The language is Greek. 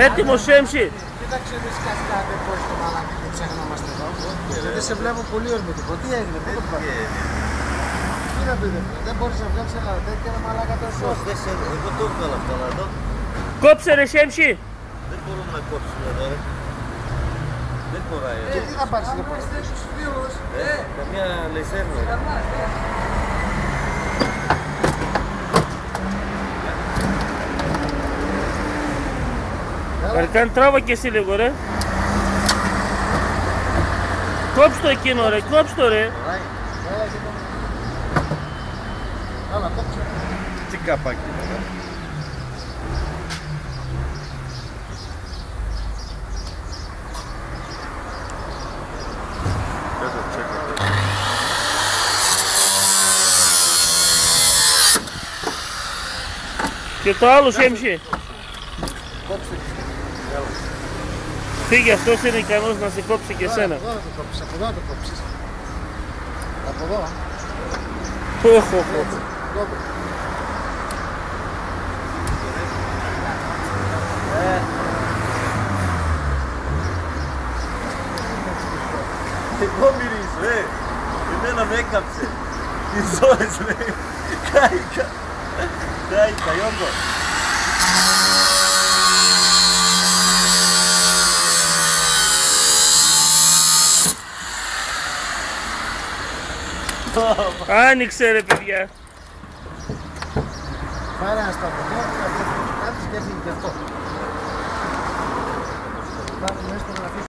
Έτοιμος Έμψη. Κοίταξε εμείς κασκάτε πώς το μαλάκι και ψάχνομαστε εδώ. Γιατί σε βλέπω πολύ ορμητικό. Τι έγινε, πού το πάμε. Τι να πείτε, δεν μπορείς να βγάλεις ένα τέτοιο μαλάκα τόσο. Δεν ξέρω, εγώ το έβγαλα αυτό να δω. Κόψε ρε Έμψη. Δεν μπορούμε να κόψουμε εδώ ρε. Δεν χωράει. Και τι θα πάρεις λοιπόν. Καμιά λεσέρνα. Καρκάν, τράβα και εσύ λίγο ρε. Κόψ' το εκείνο ρε, κόψ' το ρε. Άλλα, κόψε. Τι καπάκι είναι. Και το άλλο Έμψη. Φύγε, αυτός είναι ικανός να σε κόψει και εσένα. Από εδώ θα το κόψεις, από εδώ θα το κόψεις. Από εδώ. Οχ. Εγώ μυρίζω, εμένα με έκαψε. Οι ζώες, λέει. Κάηκα. Κάηκα, Ιόγκο. Άνοιξε ρε παιδιά. Πάρε ένα σταυρό, κάτσε και έφυγε και αυτό. Πάμε μέσα στο γραφείο.